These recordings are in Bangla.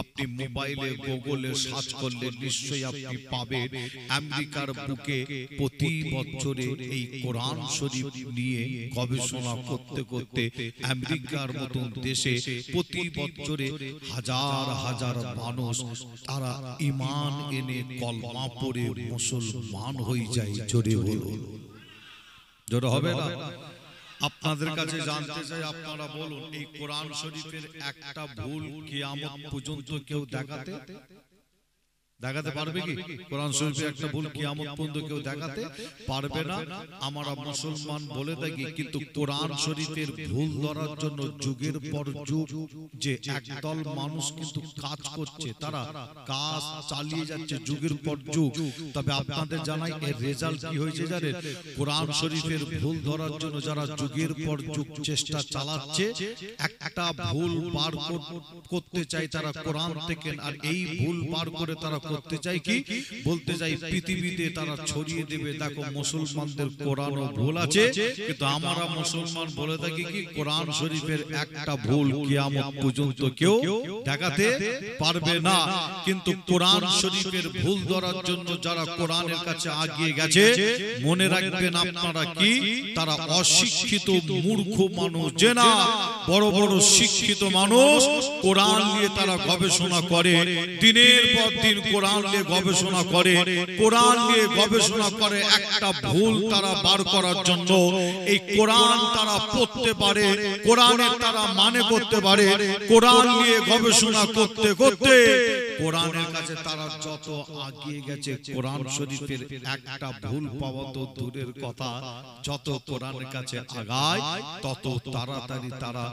আপনি মোবাইলে গুগলে সার্চ করলে নিশ্চয়ই আপনি পাবেন আমেরিকার বুকে প্রতি বছরে এই কোরআন শরীফ নিয়ে গবেষণা করতে করতে আমেরিকার মতন দেশে প্রতি বছরে হাজার হাজার মানুষ তারা ঈমান এনে কলমা পড়ে মুসলমান হয়ে যায়। জোরে বলুন, জোরে হবে না? আপনাদের কাছে জানতে চাই, আপনারা বলুন এই কোরআন শরীফের একটা ভুল কিয়ামত পর্যন্ত কেউ দেখাতে পারবে কি? কোরআন শরীফের একটা ভুল কিয়ামত পর্যন্ত কেউ দেখাতে পারবে না। আমরা মুসলমান বলে থাকি, কিন্তু কোরআন শরীফের ভুল ধরার জন্য যুগের পর যুগ যে একদল মানুষ কিন্তু কাজ করছে, তারা কাজ চালিয়ে যাচ্ছে যুগের পর যুগ। তবে আপনাদের জানাই এর রেজাল্ট কি হয়েছে জানেন? কোরআন শরীফের ভুল ধরার জন্য যারা যুগের পর যুগ চেষ্টা চালাচ্ছে, একটা ভুল বার করতে চাই তারা কোরআন থেকে, আর এই ভুল বার করে তারা করতে চাই কি? বলতে চাই পৃথিবীতে তারা ছড়িয়ে দেবে, দেখো মুসলমানদের কোরআনও ভুল আছে। কিন্তু আমরা মুসলমান বলে থাকি কি, কোরআন শরীফের একটা ভুল কিয়ামত পর্যন্ত কেউ দেখাতে পারবে না। কিন্তু কোরআন শরীফের ভুল ধরার জন্য যারা কোরআনের কাছে আগিয়ে গেছে, মনে রাখবেন আপনারা কি, তারা অশিক্ষিত মূর্খ মানুষ। যে না বড় বড় শিক্ষিত মানুষ কোরআন নিয়ে তারা গবেষণা করে, দিনের পর দিন কোরআন নিয়ে গবেষণা করে, কোরআন নিয়ে গবেষণা করে একটা ভুল তারা বার করার জন্য। এই কোরআন তারা পড়তে পারে, কোরআনের তারা মানে করতে পারে। কোরআন নিয়ে গবেষণা করতে করতে কোরআনের কাছে তারা যত আগিয়ে গেছে, কোরআন শরীফের একটা ভুল পাওয়া তো দূরের কথা, যত কোরআনের কাছে আগায় তত তাড়াতাড়ি তারা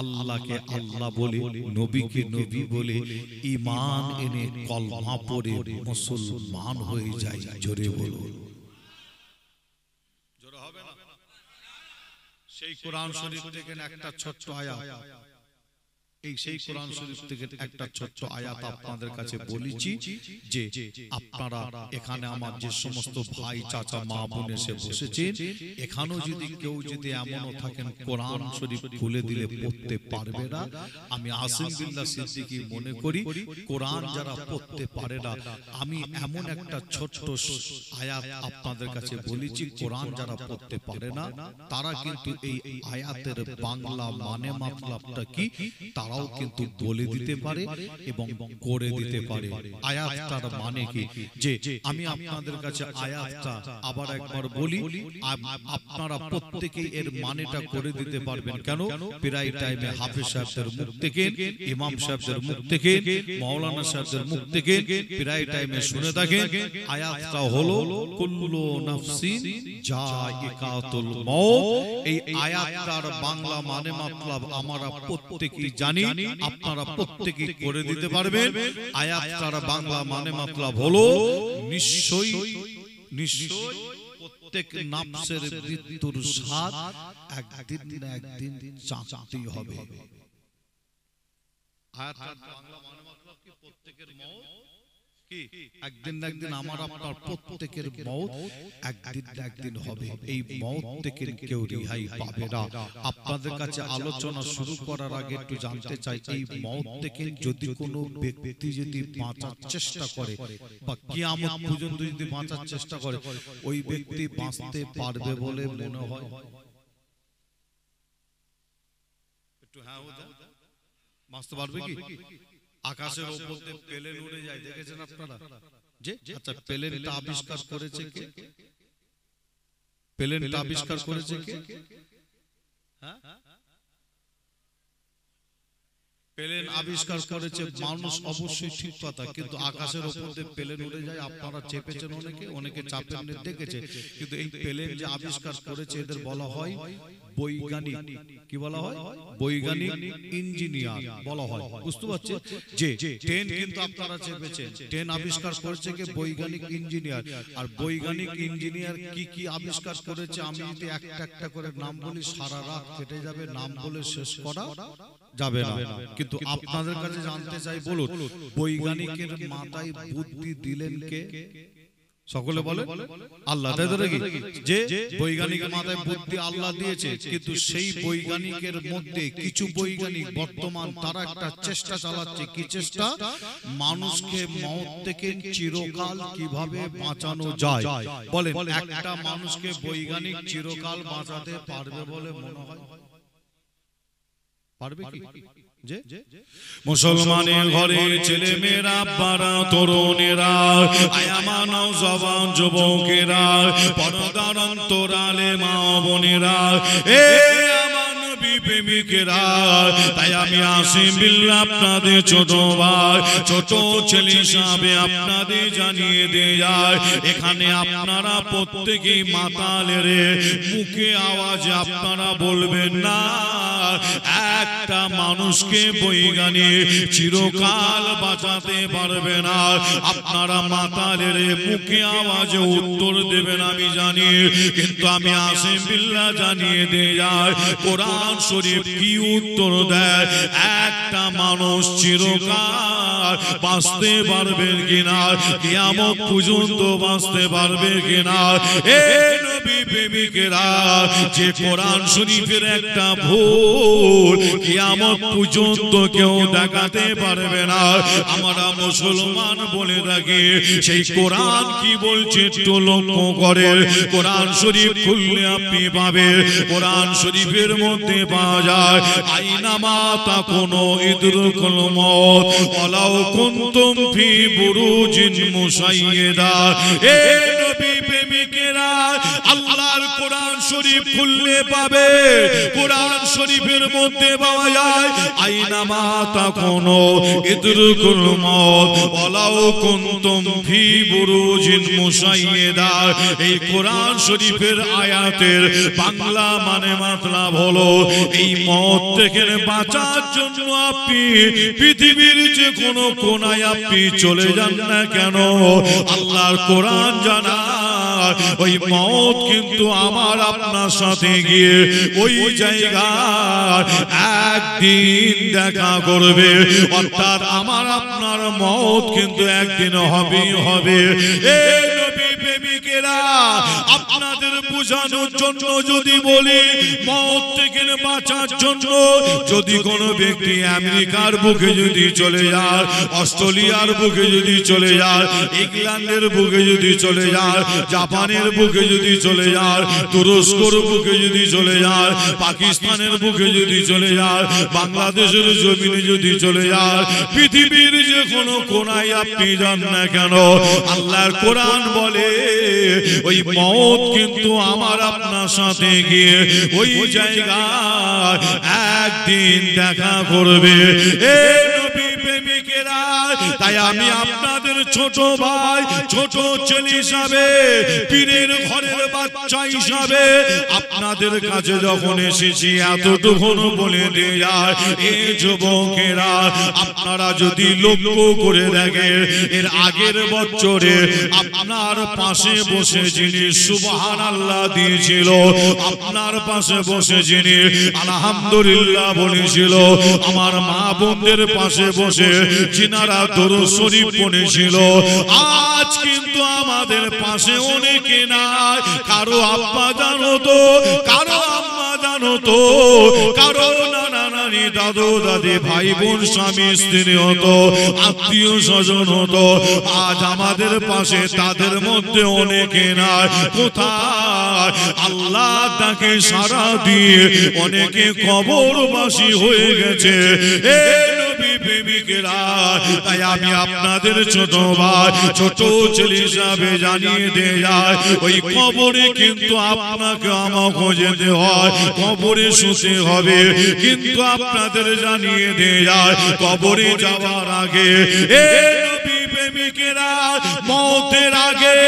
আল্লাহকে আল্লাহ বলে, নবীকে নবী বলে, ঈমান এনে কলমা পড়ে মুসলমান হয়ে যায়। জোরে বলুন, জোরে হবে না? সেই কোরআন শরীফ থেকে একটা ছোট্ট আয়াত, এই সেই কোরআন শরীফ থেকে একটা ছোট্ট আয়াত আপনাদের কাছে বলেছি যে আপনারা এখানে আমার যে সমস্ত ভাই চাচা মা বোন এসে বসেছেন, এখানেও যদি কেউ যদি এমনও থাকেন কোরআন শরীফ খুলে দিলে পড়তে পারবে না, আমি আসিম বিল্লাহ সিদ্দিকী মনে করি কোরআন যারা পড়তে পারে না, আমি এমন একটা ছোট্ট আয়াত আপনাদের কাছে বলেছি, কোরআন যারা পড়তে পারে না তারা কিন্তু এই আয়াতের বাংলা মানে মাতলাবটা কি তারাও কিন্তু বলে দিতে পারে এবং করে দিতে পারে। আয়াতটার মানে কি, যে আমি আপনাদের কাছে আয়াতটা আবার একবার বলি, আপনারা প্রত্যেকেই এর মানেটা করে দিতে পারবেন। কেন? প্রায় টাইমে হাফেজ সাহেবদের মুখ থেকে, ইমাম সাহেবদের মুখ থেকে, মাওলানা সাহেবদের মুখ থেকে প্রায় টাইমে শুনে থাকেন। আয়াতটা হলো কুল্লু নাফসিন যায়িকাতুল মউত। এই আয়াতটার বাংলা মানে মাতলাব আমরা প্রত্যেকেই জানি, আপনারা প্রত্যেকেই করে দিতে পারবেন। আয়াতটার বাংলা মানে মাতলাব হলো নিশ্চয়ই নিশ্চয়ই প্রত্যেক নফসের মৃত্যুর স্বাদ একদিন না একদিন চাখতেই হবে। আয়াতটার বাংলা মানে মাতলাব কি, প্রত্যেকের মউত কি একদিন না একদিন, আমার আপনার প্রত্যেকের মউত একদিন না একদিন হবে। এই মউত থেকে কেউ রেহাই পাবে না। আপনাদের কাছে আলোচনা শুরু করার আগে একটু জানতে চাই, এই মউত থেকে যদি কোনো ব্যক্তি যদি বাঁচার চেষ্টা করে বা কিয়ামত পর্যন্ত যদি বাঁচার চেষ্টা করে, ওই ব্যক্তি বাঁচতে পারবে বলে মনে হয়? একটু হ্যাঁ, বাঁচতে পারবে কি? আকাশের উপর দিয়ে প্লেন উড়ে যায়, দেখেছেন আপনারা? যে আচ্ছা, প্লেনটা আবিষ্কার করেছে কে? প্লেনটা আবিষ্কার করেছে কে? হ্যাঁ, প্লেন আবিষ্কার করেছে মানুষ, অবশ্যই ঠিক কথা। কিন্তু আকাশের উপর দিয়ে প্লেন উড়ে যায়, আপনারা চেপেছেন অনেকে, অনেকে চাপেন দেখেছে। কিন্তু এই প্লেন যে আবিষ্কার করেছে এদের বলা হয় বৈজ্ঞানিক। কি বলা হয়? বৈজ্ঞানিক ইঞ্জিনিয়ার বলা হয়। বুঝতে পারছেন? যে ট্রেন কিন্তু আপনারা চেপেছেন, ট্রেন আবিষ্কার করেছে কে? বৈজ্ঞানিক ইঞ্জিনিয়ার। আর বৈজ্ঞানিক ইঞ্জিনিয়ার কি কি আবিষ্কার করেছে, আমি যদি একটা একটা করে নাম বলি সারা রাত কেটে যাবে, নাম বলে শেষ করা যাবে না। কিন্তু আপনাদের কাছে জানতে চাই, বলুন বৈজ্ঞানিকের মাথায় বুদ্ধি দিলেন কে? সকলে বলে আল্লাহ। তাই তো নাকি? যে বৈজ্ঞানিক মাথায় বুদ্ধি আল্লাহ দিয়েছে, কিন্তু সেই বৈজ্ঞানিকের মধ্যে কিছু বৈজ্ঞানিক বর্তমান তারা একটা চেষ্টা চালাচ্ছে। কি চেষ্টা? মানুষকে মওত থেকে চিরকাল কিভাবে বাঁচানো যায়। বলেন, একটা মানুষকে বৈজ্ঞানিক চিরকাল বাঁচাতে পারবে বলে মনে হয়? পারবে কি? মুসলমানের ঘরে ছেলে মেয়েরা, বাড়া তরুণেরা, আয়ামানও জওয়ান যুবকেরা, পর্দার অন্তরালে মা বোনেরা, এ আমার নবী প্রেমিকেরা, তাই আমি আসিম বিল্লাহ আপনাদের ছোট ভাই, ছোট ছেলে হিসাবে আপনাদের জানিয়ে দিয়ে যায়, এখানে আপনারা প্রত্যেকেই মাতালের মুখে আওয়াজে আপনারা বলবেন না একটা মানুষকে বৈজ্ঞানিক চিরকাল বাঁচাতে পারবে না। আপনারা মাতালের মুখে আওয়াজে উত্তর দেবেন আমি জানি, কিন্তু আমি আসিম বিল্লাহ জানিয়ে দিয়ে যায় কোরআন শরীফ কি উত্তর দেয়। একটা মানুষ চিরকাল বাঁচতে পারবে কিনা, কিয়ামত পর্যন্ত বাঁচতে পারবে কিনা। এ নবী প্রেমিকেরা, যে কোরআন শরীফের একটা ভুল কিয়ামত পর্যন্ত কেউ দেখাতে পারবে না। আমরা মুসলমান বলে থাকি, সেই কোরআন কি বলছে একটু লক্ষ্য করে। কোরআন শরীফ খুললে আপনি পাবেন, কোরআন শরীফের মধ্যে পাওয়া যায় আইনামা তাকুনু ইদরুকুল মউত ওয়ালাউ কুনতুম ফি বুরুজিন মুশাইয়্যিদা। এ নবী প্রেমিকেরা, আল্লাহর কোরআন শরীফ খুললে পাবে, কোরআন শরীফের মধ্যে পাওয়া যায় আইনামা তাকুনু ইদরুকুল মউত ওয়ালাউ কুনতুম ফি বুরুজিন মুশাইয়্যিদা। এই কোরআন শরীফের আয়াতের বাংলা মানে মতলব হলো, এই মওত থেকে বাঁচার জন্য আপনি পৃথিবীর যে কোনো কোনায় আপনি চলে যান না কেন, আল্লাহর কোরআন জানা ওই মওত কিন্তু আমার আপনার সাথে গিয়ে ওই জায়গায় একদিন দেখা করবে। অর্থাৎ আমার আপনার মওত কিন্তু একদিন হবেই হবে। এই নবী প্রেমিকেরা, আপনাদের বোঝানোর জন্য যদি বলি, মওত থেকে বাঁচার জন্য যদি কোনো ব্যক্তি আমেরিকার বুকে যদি চলে যায়, অস্ট্রেলিয়ার বুকে যদি চলে যায়, ইংল্যান্ডের বুকে যদি চলে যায়, জাপানের বুকে যদি চলে যায়, তুরস্কর বুকে যদি চলে যায়, পাকিস্তানের বুকে যদি চলে যায়, বাংলাদেশের জমিনে যদি চলে যায়, পৃথিবীর যে কোনো কোনায় আপনি যান না কেন, আল্লাহর কোরআন বলে ওই মওত কিন্তু আমার আপনার সাথে গিয়ে ওই জায়গায় একদিন দেখা করবে। এ নবী প্রেমিকেরা, তাই আমি আপনাদের ছোট ভাই, ছোট ছেলে হিসাবে, পীরের ঘরের বাচ্চা হিসাবে আপনাদের কাছে যখন এসেছি এতটুকু বলে দিয়ে যায়, এ যুবকেরা, আপনারা যদি লক্ষ্য করে দেখেন, এর আগের বছরে আপনার পাশে বসে যিনি সুবহানাল্লাহ দিয়েছিল, আপনার পাশে বসে যিনি আলহামদুলিল্লাহ বলেছিল, আমার মা বোনদের পাশে বসে যিনারা দরুদ শরীফ পড়েছিল, আজ কিন্তু আমাদের পাশে অনেকে নাই। কারো আব্বা জানো তো, কারো আম্মা জানো তো, কারো নানা নানি দাদু দাদি ভাই বোন স্বামী স্ত্রী হতো, আত্মীয় স্বজন হতো, আজ আমাদের পাশে তাদের মধ্যে অনেকে নাই। কোথায়? আল্লাহ তাকে সারা দিয়ে অনেকে কবরবাসী হয়ে গেছে। এ নবী প্রেমিকেরা, তাই আমি আপনাদের ছোট ভাই, ছোট ছেলে হিসাবে জানিয়ে দিয়ে যায়, ওই কবরে কিন্তু আপনাকে আমাকে যেতে হয়, কবরে শুতে হবে। কিন্তু আপনাদের জানিয়ে দিয়ে যায়, কবরে যাওয়ার আগে, এ নবী প্রেমিকেরা, মওতের আগে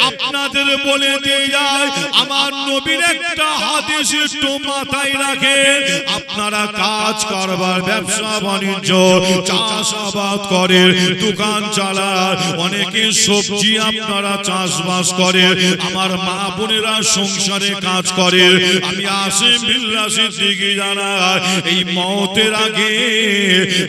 আপনাদের বলে দিয়ে যায়, আমার নবীর একটা হাদিস একটু মাথায় রাখেন। আপনারা কাজ করবার, ব্যবসা বাণিজ্য, চাষাবাদ করে, দোকান চালান, অনেকে সবজি আপনারা চাষবাস করে, আমার মা বোনেরা সংসারে কাজ করে। আমি আসিম বিল্লাহ সিদ্দিকী জানাই, এই মওতের আগে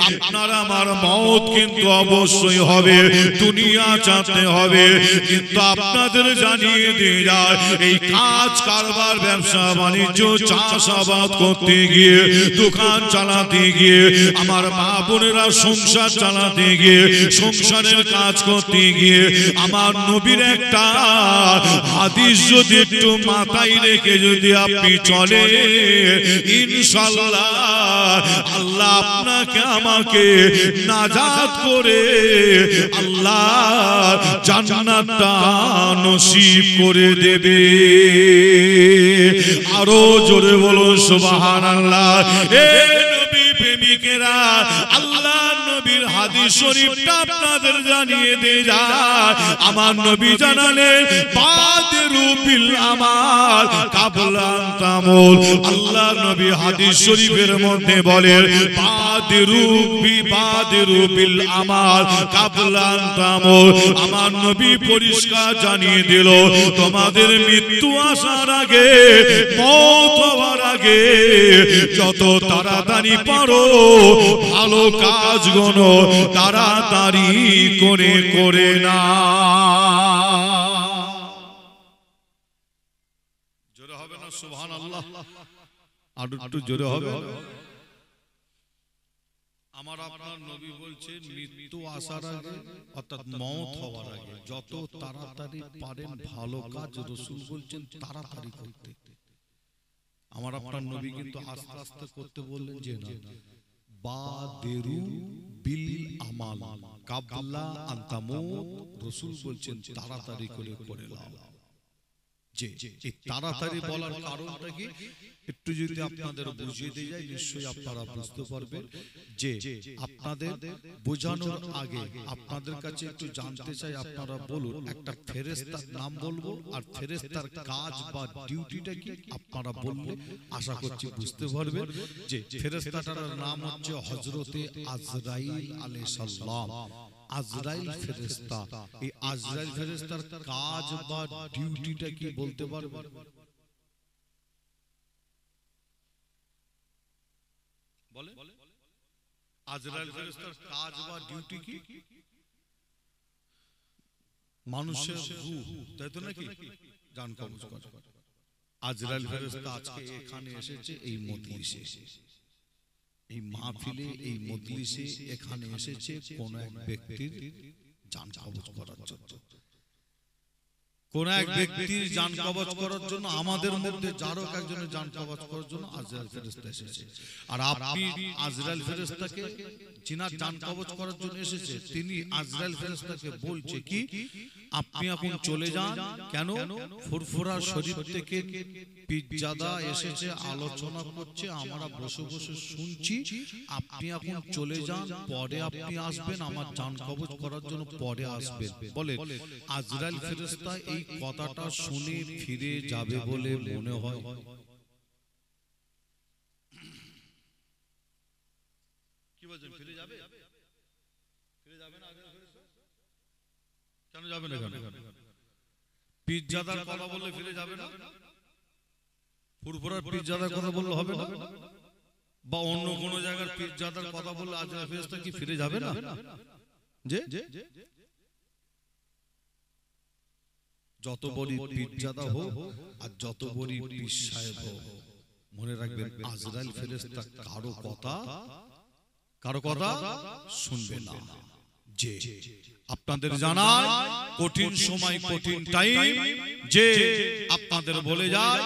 আপনার আমার মওত কিন্তু অবশ্যই হবে। দুনিয়া চাঁদতে হবে। কিন্তু আপনাদের জানিয়ে দিয়ে যায় এই কাজ কারবার ব্যবসা বাণিজ্য চাষাবাদ করতে গিয়ে দোকান চালাতে গিয়ে আমার মা বোনেরা সংসার চালাতে গিয়ে সংসারের কাজ করতে গিয়ে আমার নবীর একটা হাদিস যদি একটু মাথায় রেখে যদি আপনি চলে ইনশাআল্লাহ আল্লাহ আপনাকে আমাকে নাজাত করে আল্লাহ জান্নাতটা নসিব করে দেবে। আরো জোরে বলো সুবহানাল্লাহ। এ নবী প্রেমিকেরা আল্লাহ নবীর হাদিস শরীফটা আপনাদের জানিয়ে দিয়ে যায়। আমার নবী জানালেন বাদিরু বিল আমাল কাবলা আন তামুল। আল্লাহ নবী হাদিস শরীফের মধ্যে বলেন বাদিরু বিল আমাল কাবলা আন তামুল। আমার নবী পরিষ্কার জানিয়ে দিল তোমাদের মৃত্যু আসার আগে মওত হওয়ার আগে যত তাড়াতাড়ি পারো ভালো কাজ গুলো তাড়াতাড়ি করে না। জোরে হবে না সুবহানাল্লাহ? আর একটু জোরে হবে। আমার আপনার নবী বলছেন মৃত্যু আসার আগে অর্থাৎ মওত হওয়ার আগে যত তাড়াতাড়ি পারেন ভালো কাজ রাসূল বলছেন তাড়াতাড়ি করতে। আমার আপনার নবী কিন্তু আস্তে আস্তে করতে বললেন যে না বাদিরু বিল আমাল কাবলা আন তামুত। রাসূল বলছেন তাড়াতাড়ি করে নাও। যে এই তাড়াতাড়ি বলার কারণটা কি একটু যদি আপনাদের বুঝিয়ে দিয়ে যায় নিশ্চয়ই আপনারা বুঝতে পারবেন। যে আপনাদের বোঝানোর আগে আপনাদের কাছে একটু জানতে চাই, আপনারা বলুন একটা ফেরেশতার নাম বলবো আর ফেরেশতার কাজ বা ডিউটিটা কি আপনারা বললে আশা করছি বুঝতে পারবেন। যে ফেরেশতাটার নাম হচ্ছে হযরতে আজরাইল আলাইহিস সালাম। আজরাইল ফেরেশতা, এই আজরাইল ফেরেশতার কাজ বা ডিউটিটা কি বলতে পারবেন? বলে আজরাইল ফেরেশতার কাজ বা ডিউটি কি? মানুষের রূহ, তাই তো নাকি, জান কবজ করে। আজরাইল ফেরেশতা আজকে এখানে এসেছে এই মজলিসে, এই মাহফিলে, এই মজলিসে এখানে এসেছে কোন এক ব্যক্তির জান কবজ করার জন্য। কোন এক ব্যক্তির জান কবজ করার জন্য, আমাদের মধ্যে যারও একজনের জান কবজ করার জন্য আজরাইল ফেরেশতা এসেছে। আর আপনি আজরাইল ফেরেশতাকে যিনার জান কবজ করার জন্য এসেছে তিনি আজরাইল ফেরেশতাকে বলছে কি আপনি এখন চলে যান। কেন? ফুরফুরা শরীফ থেকে পীরজাদা এসেছে, আলোচনা করছে, আমরা বসে বসে শুনছি, আপনি এখন চলে যান, পরে আপনি আসবেন আমার জান কবজ করার জন্য, পরে আসবেন। বলে আজরাইল ফেরেশতা এই কথাটা শুনে ফিরে যাবে বলে মনে হয়? কি বলছেন, ফিরে যাবে? ফিরে যাবে না? কেন যাবে না? পীরজাদার কথা বললে ফিরে যাবে না? ফুরফুরার পীরজাদার কথা বললে হবে না? বা অন্য কোন জায়গার পীরজাদার কথা বললে আজরাইল ফেরেশতা কি ফিরে যাবে না? যে যত বড় পীরজাদা হোক আর যত বড় পীর সাহেব হোক, মনে রাখবেন আজরাইল ফেরেশতা কারো কথা শুনবে না। যে আপনাদের জানায় কঠিন সময়, কঠিন টাইম, যে আপনাদের বলে যায়